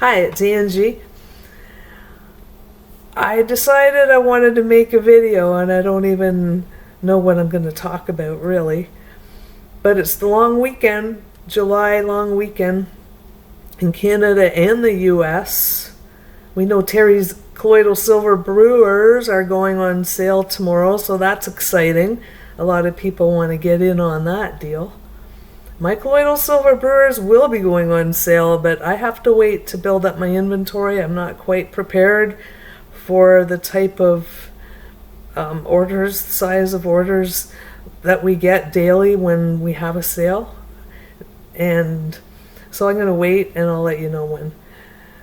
Hi, it's Angie. I decided I wanted to make a video and I don't even know what I'm going to talk about really. But it's the long weekend, July long weekend in Canada and the US. We know Terry's colloidal silver brewers are going on sale tomorrow, so that's exciting. A lot of people want to get in on that deal. My colloidal silver brewers will be going on sale, but I have to wait to build up my inventory. I'm not quite prepared for the type of size of orders that we get daily when we have a sale. And so I'm going to wait and I'll let you know when.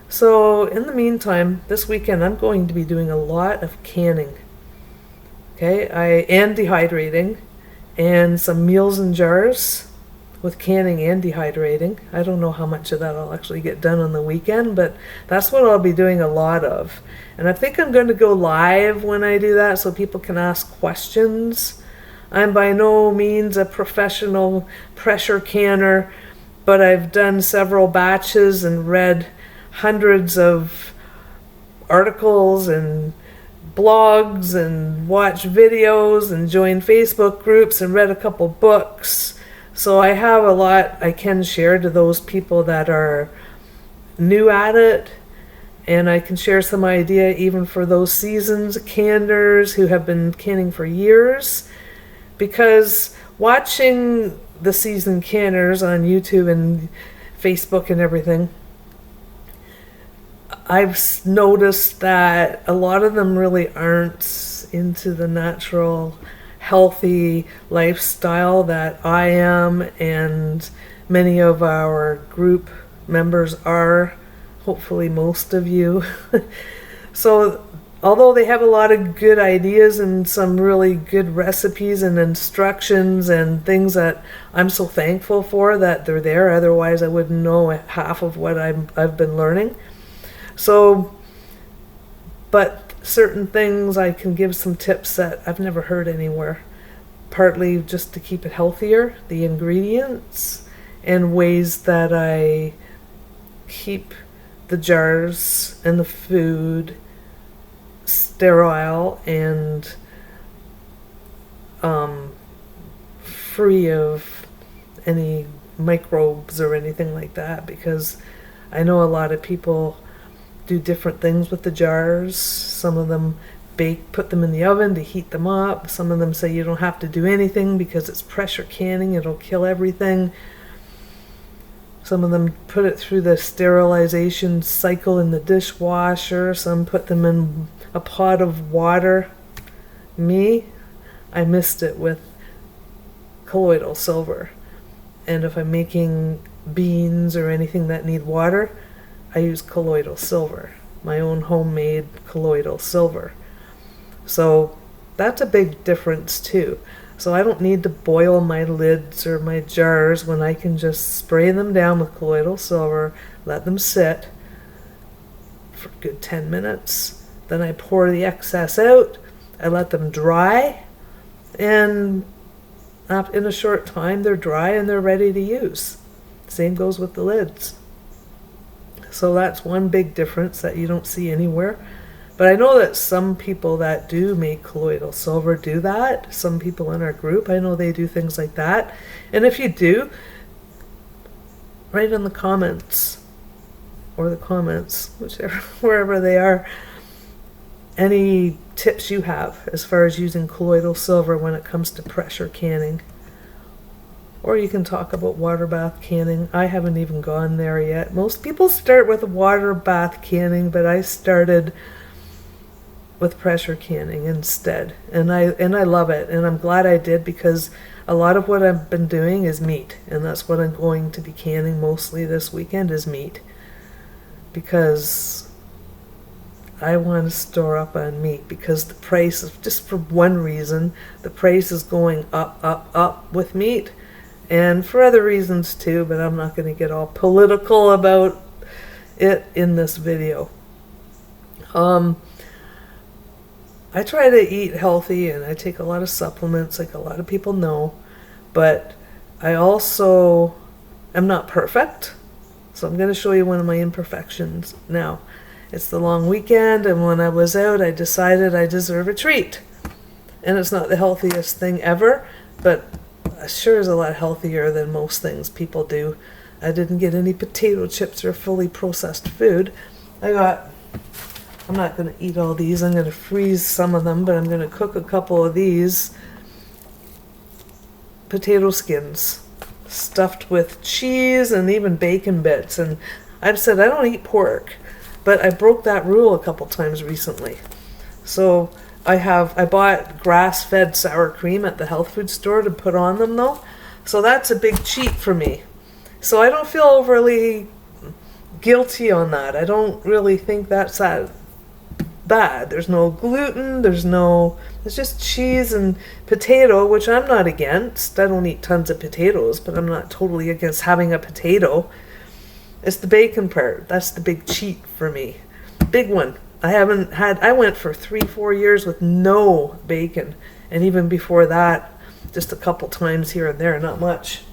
So in the meantime, this weekend I'm going to be doing a lot of canning. Okay, and dehydrating and some meals in jars with canning and dehydrating. I don't know how much of that I'll actually get done on the weekend, but that's what I'll be doing a lot of. And I think I'm going to go live when I do that so people can ask questions. I'm by no means a professional pressure canner, but I've done several batches and read hundreds of articles and blogs and watched videos and joined Facebook groups and read a couple books. So I have a lot I can share to those people that are new at it, and I can share some idea even for those seasoned canners who have been canning for years, because watching the seasoned canners on YouTube and Facebook and everything, I've noticed that a lot of them really aren't into the natural healthy lifestyle that I am and many of our group members are, hopefully most of you. So although they have a lot of good ideas and some really good recipes and instructions and things that I'm so thankful for that they're there, otherwise I wouldn't know half of what I've been learning. So, but certain things I can give some tips that I've never heard anywhere, partly just to keep it healthier, the ingredients, and ways that I keep the jars and the food sterile and free of any microbes or anything like that, because I know a lot of people do different things with the jars. Some of them put them in the oven to heat them up. Some of them say you don't have to do anything because it's pressure canning, it'll kill everything. Some of them put it through the sterilization cycle in the dishwasher. Some put them in a pot of water. Me, I missed it with colloidal silver. And if I'm making beans or anything that need water, I use colloidal silver, my own homemade colloidal silver. So that's a big difference too. So I don't need to boil my lids or my jars when I can just spray them down with colloidal silver, let them sit for a good 10 minutes. Then I pour the excess out, I let them dry, and in a short time they're dry and they're ready to use. Same goes with the lids. So that's one big difference that you don't see anywhere. But I know that some people that do make colloidal silver do that. Some people in our group, I know they do things like that. And if you do, write in the comments, or the comments, whichever, wherever they are, any tips you have as far as using colloidal silver when it comes to pressure canning. Or you can talk about water bath canning. I haven't even gone there yet. Most people start with water bath canning, but I started with pressure canning instead. And I love it. And I'm glad I did, because a lot of what I've been doing is meat. And that's what I'm going to be canning mostly this weekend is meat. Because I want to store up on meat, because the price is, just for one reason, the price is going up, up, up with meat. And for other reasons too, but I'm not going to get all political about it in this video. I try to eat healthy and I take a lot of supplements like a lot of people know, but I also am not perfect. So I'm going to show you one of my imperfections now. It's the long weekend, and when I was out, I decided I deserve a treat. And it's not the healthiest thing ever, but it sure is a lot healthier than most things people do. I didn't get any potato chips or fully processed food. I'm not going to eat all these. I'm going to freeze some of them, but I'm going to cook a couple of these potato skins stuffed with cheese and even bacon bits. And I've said I don't eat pork, but I broke that rule a couple times recently. So I bought grass-fed sour cream at the health food store to put on them though. So that's a big cheat for me. So I don't feel overly guilty on that. I don't really think that's that bad. There's no gluten, it's just cheese and potato, which I'm not against. I don't eat tons of potatoes, but I'm not totally against having a potato. It's the bacon part. That's the big cheat for me. Big one. I went for 3-4 years with no bacon. And even before that, just a couple times here and there, not much.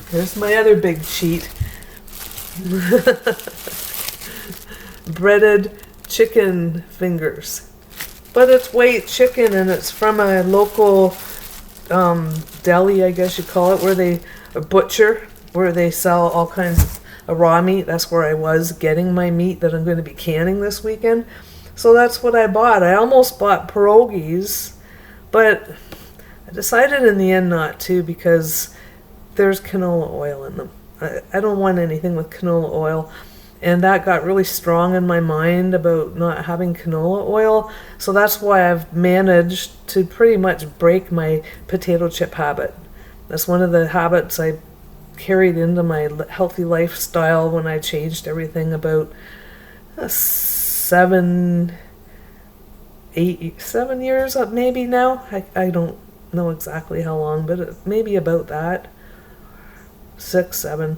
Here's my other big cheat. Breaded chicken fingers. But it's white chicken, and it's from a local deli, I guess you call it, a butcher, where they sell all kinds of raw meat. That's where I was getting my meat that I'm going to be canning this weekend. So that's what I bought. I almost bought pierogies, but I decided in the end not to because there's canola oil in them. I don't want anything with canola oil. And that got really strong in my mind about not having canola oil. So that's why I've managed to pretty much break my potato chip habit. That's one of the habits I carried into my healthy lifestyle when I changed everything about 7 years up maybe now. I don't know exactly how long, but maybe about that. 6, 7.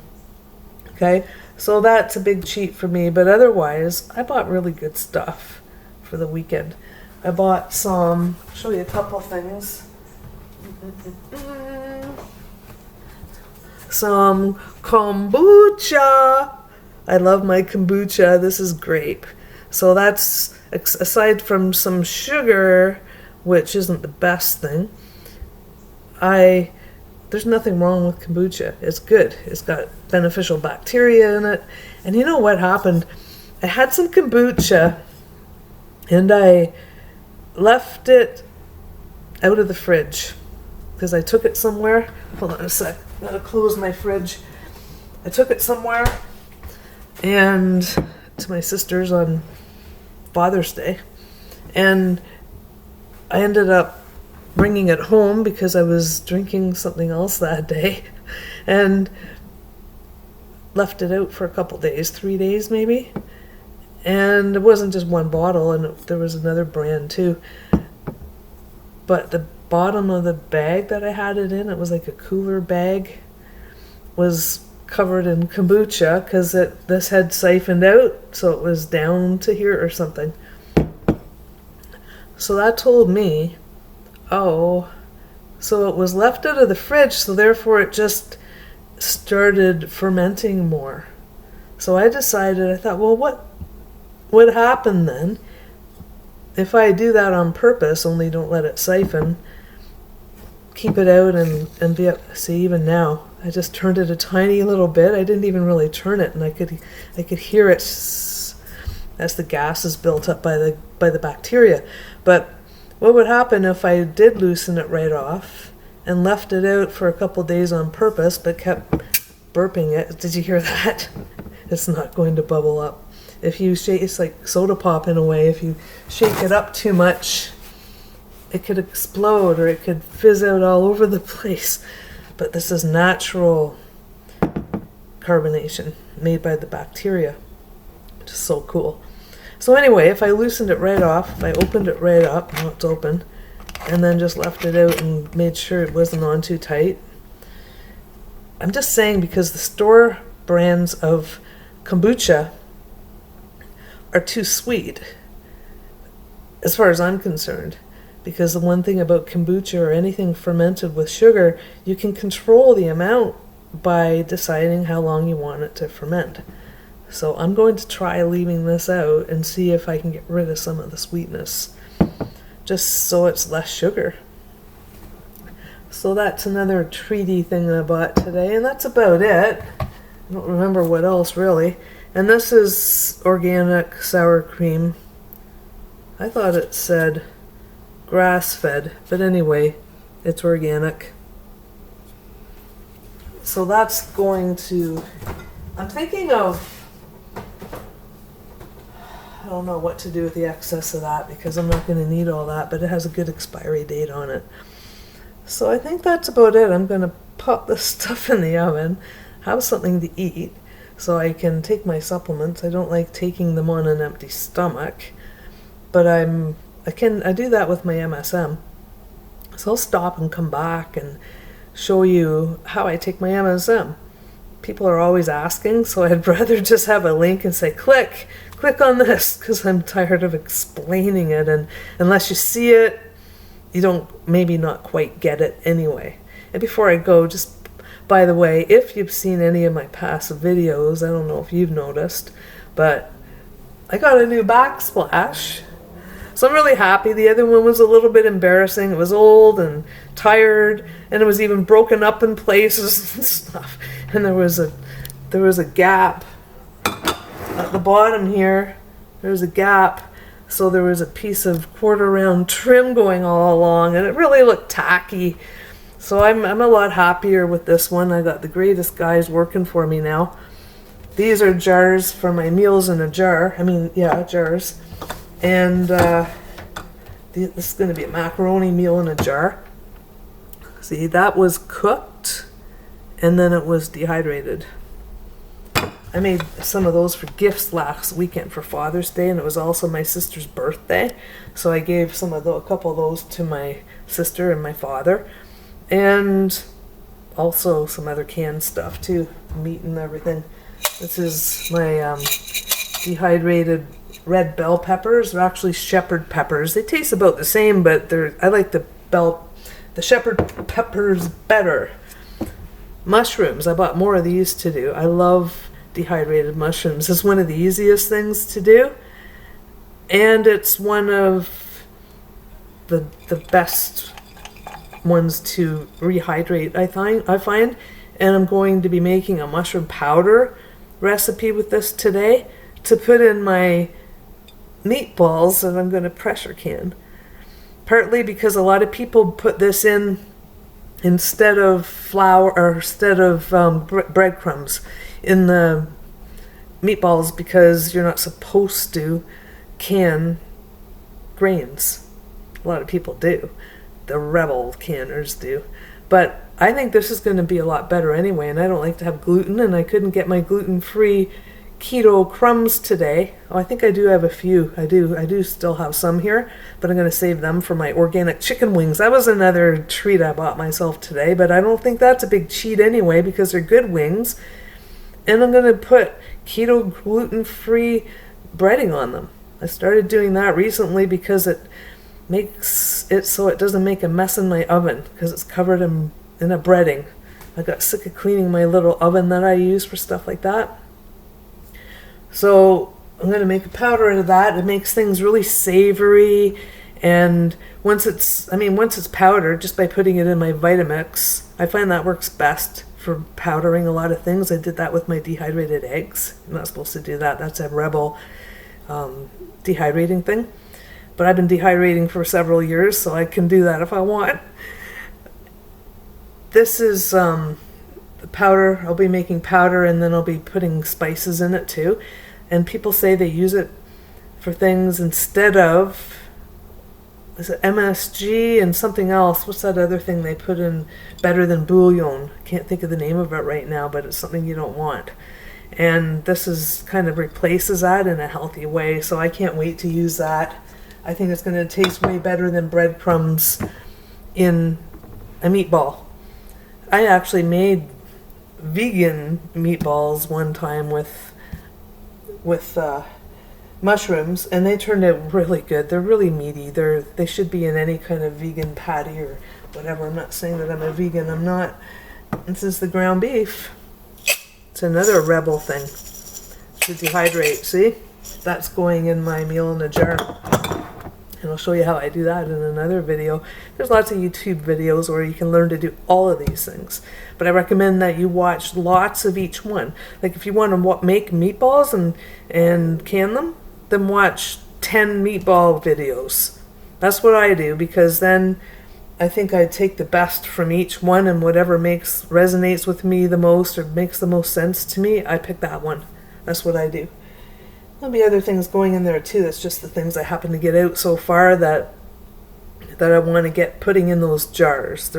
Okay, so that's a big cheat for me, but otherwise, I bought really good stuff for the weekend. I bought I'll show you a couple things. Some kombucha. I love my kombucha. This is grape. So that's, aside from some sugar, which isn't the best thing, there's nothing wrong with kombucha. It's good. It's got beneficial bacteria in it. And you know what happened? I had some kombucha and I left it out of the fridge because I took it somewhere. Hold on a sec. I'm going to close my fridge. I took it somewhere and to my sister's on Father's Day. And I ended up bringing it home because I was drinking something else that day and left it out for a couple days, 3 days maybe. And it wasn't just one bottle, and there was another brand too. But the bottom of the bag that I had it in, it was like a cooler bag, was covered in kombucha because this had siphoned out, so it was down to here or something. So that told me, oh, so it was left out of the fridge, so therefore it just started fermenting more. So I thought, well, what would happen then if I do that on purpose, only don't let it siphon, keep it out and be up. See, even now, I just turned it a tiny little bit. I didn't even really turn it, and I could hear it as the gas is built up by the bacteria. But what would happen if I did loosen it right off and left it out for a couple days on purpose, but kept burping it? Did you hear that? It's not going to bubble up. If you shake, it's like soda pop in a way. If you shake it up too much, it could explode or it could fizz out all over the place. But this is natural carbonation made by the bacteria, which is so cool. So anyway, if I loosened it right off, if I opened it right up, now it's open, and then just left it out and made sure it wasn't on too tight. I'm just saying because the store brands of kombucha are too sweet, as far as I'm concerned. Because the one thing about kombucha or anything fermented with sugar, you can control the amount by deciding how long you want it to ferment. So I'm going to try leaving this out and see if I can get rid of some of the sweetness, just so it's less sugar. So that's another treaty thing I bought today, and that's about it. I don't remember what else really. And this is organic sour cream. I thought it said grass-fed, but anyway, it's organic. So that's going to, I'm thinking of, I don't know what to do with the excess of that because I'm not going to need all that, but it has a good expiry date on it. So I think that's about it. I'm going to pop this stuff in the oven, have something to eat so I can take my supplements. I don't like taking them on an empty stomach, but I do that with my MSM. So I'll stop and come back and show you how I take my MSM. People are always asking, so I'd rather just have a link and say click on this, because I'm tired of explaining it, and unless you see it, you don't maybe not quite get it anyway. And before I go, just by the way, if you've seen any of my past videos, I don't know if you've noticed, but I got a new backsplash. So I'm really happy. The other one was a little bit embarrassing. It was old and tired, and it was even broken up in places and stuff. And there was a gap at the bottom here. There was a gap, so there was a piece of quarter round trim going all along, and it really looked tacky. So I'm a lot happier with this one. I got the greatest guys working for me now. These are jars for my meals in a jar. Jars. And this is going to be a macaroni meal in a jar. See, that was cooked, and then it was dehydrated. I made some of those for gifts last weekend for Father's Day, and it was also my sister's birthday. So I gave a couple of those to my sister and my father, and also some other canned stuff too, meat and everything. This is my dehydrated red bell peppers. They're actually shepherd peppers. They taste about the same, but I like the shepherd peppers better. Mushrooms. I bought more of these to do. I love dehydrated mushrooms. It's one of the easiest things to do, and it's one of the best ones to rehydrate, I find. And I'm going to be making a mushroom powder recipe with this today to put in my meatballs that I'm going to pressure can. Partly because a lot of people put this in instead of flour, or instead of breadcrumbs in the meatballs, because you're not supposed to can grains. A lot of people do. The rebel canners do. But I think this is going to be a lot better anyway, and I don't like to have gluten, and I couldn't get my gluten-free keto crumbs today. Oh, I think I do have a few. I do still have some here, but I'm going to save them for my organic chicken wings. That was another treat I bought myself today, but I don't think that's a big cheat anyway, because they're good wings. And I'm going to put keto gluten-free breading on them. I started doing that recently because it makes it so it doesn't make a mess in my oven, because it's covered in a breading. I got sick of cleaning my little oven that I use for stuff like that. So I'm going to make a powder out of that. It makes things really savory, and once it's powdered, just by putting it in my Vitamix, I find that works best for powdering a lot of things. I did that with my dehydrated eggs. I'm not supposed to do that. That's a rebel dehydrating thing. But I've been dehydrating for several years, so I can do that if I want. This is the powder. I'll be making powder, and then I'll be putting spices in it too. And people say they use it for things instead of, is it MSG and something else? What's that other thing they put in better than bouillon? I can't think of the name of it right now, but it's something you don't want. And this is kind of replaces that in a healthy way, so I can't wait to use that. I think it's going to taste way better than breadcrumbs in a meatball. I actually made vegan meatballs one time with mushrooms, and they turned out really good. They're really meaty. They should be in any kind of vegan patty or whatever. I'm not saying that I'm a vegan. I'm not. This is the ground beef. It's another rebel thing to dehydrate. See? That's going in my meal in a jar. And I'll show you how I do that in another video. There's lots of YouTube videos where you can learn to do all of these things. But I recommend that you watch lots of each one. Like if you want to make meatballs and can them, then watch 10 meatball videos. That's what I do, because then I think I take the best from each one, and whatever resonates with me the most or makes the most sense to me, I pick that one. That's what I do. There'll be other things going in there too. That's just the things I happen to get out so far that I want to get putting in those jars.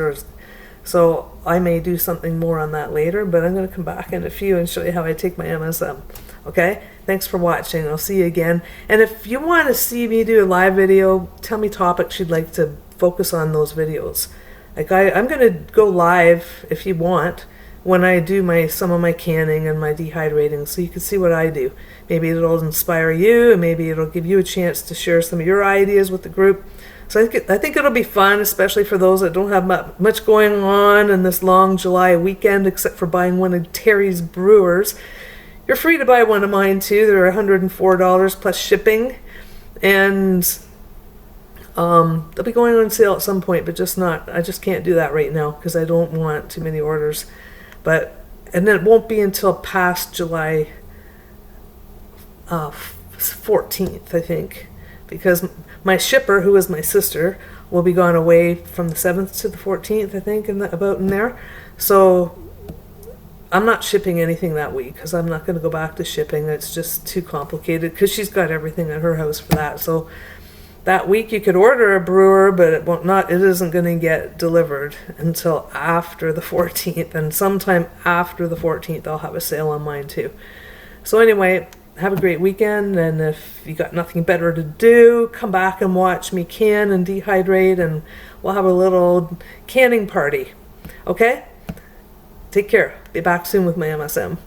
So I may do something more on that later, but I'm going to come back in a few and show you how I take my MSM. Okay? Thanks for watching. I'll see you again. And if you want to see me do a live video, tell me topics you'd like to focus on those videos. Like I'm going to go live if you want when I do some of my canning and my dehydrating, so you can see what I do. Maybe it'll inspire you, and maybe it'll give you a chance to share some of your ideas with the group. So I think it'll be fun, especially for those that don't have much going on in this long July weekend, except for buying one of Terry's brewers. You're free to buy one of mine too. They're $104 plus shipping, and they'll be going on sale at some point, but I just can't do that right now because I don't want too many orders. And then it won't be until past July 14th, I think, because my shipper, who is my sister, will be gone away from the 7th to the 14th, I think, about in there. So I'm not shipping anything that week because I'm not going to go back to shipping. It's just too complicated because she's got everything at her house for that. So that week you could order a brewer, but it isn't going to get delivered until after the 14th, and sometime after the 14th I'll have a sale on mine too. So anyway, have a great weekend, and if you got nothing better to do, come back and watch me can and dehydrate, and we'll have a little canning party. Okay? Take care. Be back soon with my MSM.